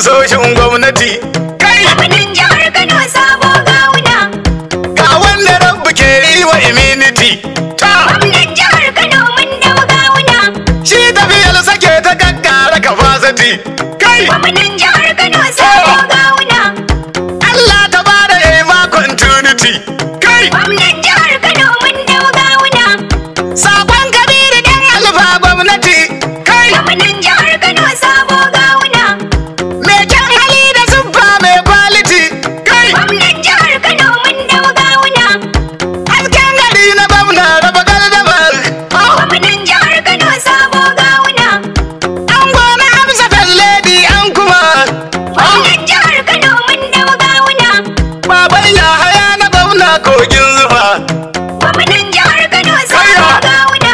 kusoshin gwamnati. Kai! Gwamnan jihar Kano sabo gawuna. Ga wanda rabbi ke yi wa immunity. Gwamnan jihar Kano mun dau gawuna. Shi tafiyar sake ta kakkara capacity. Kai! Gwamnan jihar Kano sabo gawuna. Allah ta bada ema continuity. Kai! Gwamnan jihar Kano mun dau gawuna. Sakon Kabiru dan alfa gwamnati. Kai! Gwamnan jihar Kano sabo gawuna. Me kyan hali da siffa mai quality. Kai! Gwamnan jihar Kano mun dau gawuna. Hasken gari na gwamna raba gardamar. Gwamnan jihar Kano sabo gawuna. An gona Hamza Falledi an kuma. Gwamnan jihar Kano mun dau gawuna. Baban Yahaya na gwamna kogin zufa. Gwamnan jihar Kano sabo gawuna.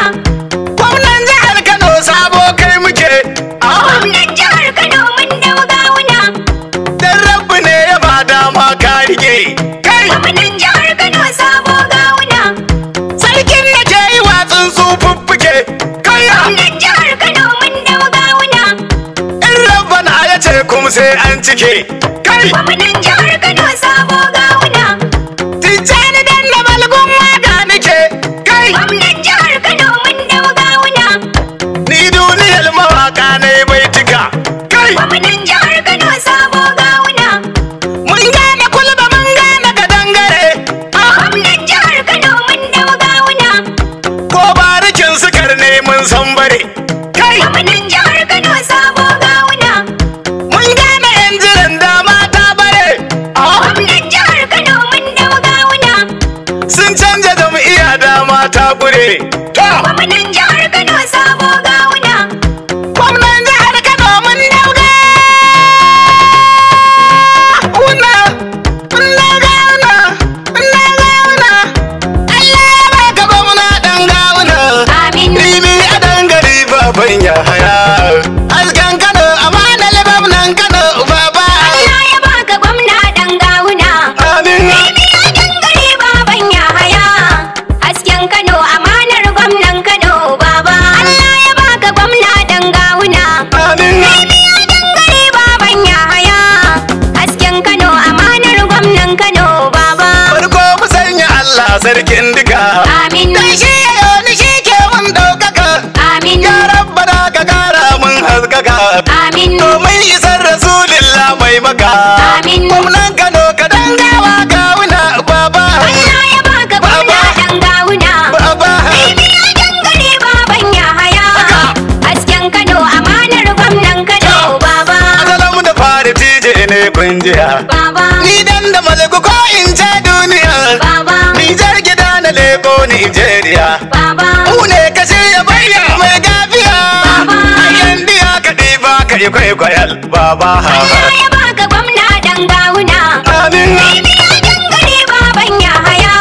Gwamnan jihar Kano sabo kai muke. Gwamnan jihar Kano mun dau gawuna. Dan rabbi ne ya ba dama ka rike. Kai! Gwamnan jihar Kano sabo gawuna. Sarkin da ke yi watsun su fuffuke. Kai! Gwamnan jihar Kano mun dau gawuna. In rabbana ya ce kuma sai an cike. Kai! Gwamnan jihar Kano sabo gawuna. Tijjani dan da balgun waka nake. Kai! Gwamnan jihar Kano mun dau gawuna. Ni duniyar mawaka ne bai tika. Kai! Gwamnan jihar Kano sabo gawuna. Mun gane kulba mun gane kadangare. Gwamnan jihar Kano mun dau gawuna. Ko barikin sukar ne mun san bare. Kai! Gwamnan jihar Kano sabo gawuna. Mun gane yan jiran dama ta bare. Gwamnan jihar Kano mun dau gawuna. Sun canja jam'iyya dama ta gure. Gwamnan jihar Kano sabo gawuna. Gwamnan jihar Kano mun dauga. Una, Allah ya baka gwamna dan gawuna. Amin. Rimi a dangare baban Yahaya. Hasken Kano amanar gwamnan Kano baba. Allah ya baka gwamna dan gawuna. Amin. Bibiya dangare baban Yahaya. Hasken Kano amanar gwamnan Kano baba. Allah ya baka gwamna dan gawuna. Amin. Bibiya dangare baban Yahaya. Hasken Kano amanar gwamnan Kano baba. Farko mu sanya Allah sarkin duka. Amin. Dan shi ya yoni shi ke mun ɗaukaka. Amin. Ya rabbana ka kara mun haskaka. Amin. Domin isar rasulillah mai maka. Amin. Gwamnan Kano ka dangawa gawuna baba. Allah ya baka gwamna dan gawuna. Baba. Bibiya dangare baban Yahaya. Hasken Kano amanar gwamnan Kano baba. Asalam da fari tije ne kunjiya. Baba. Ni dan da malaku ko in ce duniya. Baba. Nijar gida na leko Nijeriya. Baba. Mu ne ka shirya bayyana mai gafiya. Baba. Ayyan diya ka ɗiba ka yi kwaikwayal baba. Allah ya baka gwamna dan gawuna. Amin. Bibiya dangare baban Yahaya.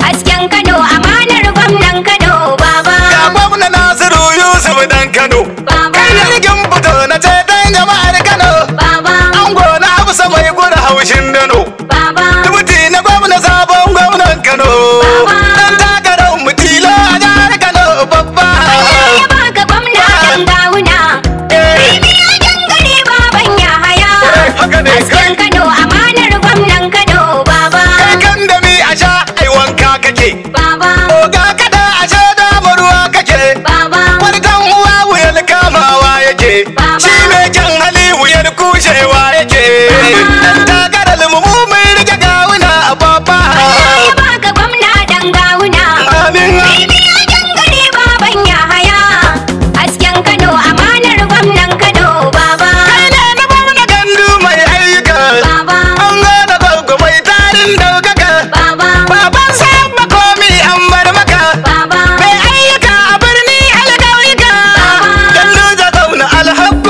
Hasken Kano amanar gwamnan Kano baba. Ga gwamna Nasiru Yusuf dan Kano. Baba. Kai jirgin fito na ce dan jama'ar Kano. Baba. Ango na Hausa mai gura haushin Dano. Baba. Dubuti na gwamna sabon gwamnan Kano. Baba. Dan takarar mu tilo a jihar Kano babba. Allah ya baka gwamna dan gawuna. Bibiya dangare baban Yahaya. Haka ne kai. Hasken Kano amanar gwamnan Kano baba. Kai kan da mi a sha ai wanka kake. Baba. Oga kada a sha dama ruwa kake. Baba. Wani dan uwa wuyar kamawa yake. Baba. Shi mai kyan hali wuyar kushewa yake. Dan takarar mu mun rike gawuna a babba. Allah ya baka gwamna dan gawuna. Amin. Bibiya dangare baban Yahaya. Hasken Kano amanar gwamnan Kano baba. Kai ne na gwamna gandu mai ayyuka. Baba. An gane gwagwa mai tarin daukaka. Baba. Baban sabba komi an bar maka. Baba. Mai ayyuka a birni alƙauyuka. Baba. Gandu da gwamna alhabbu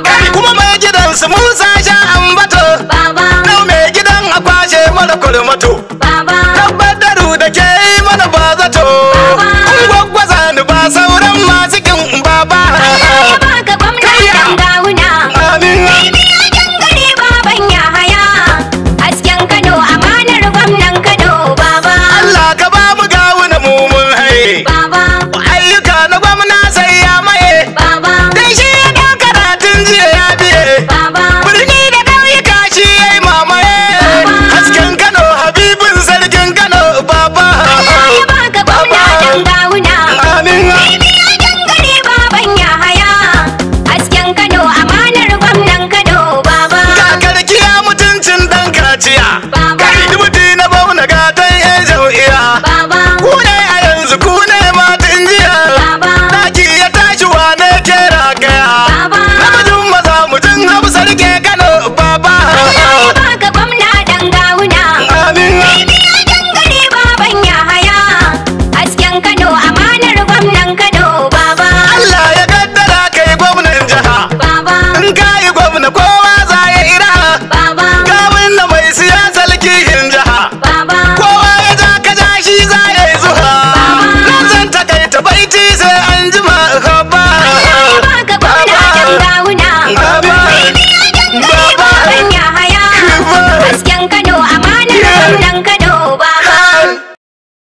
baba. kuma mai gidansu Musa sha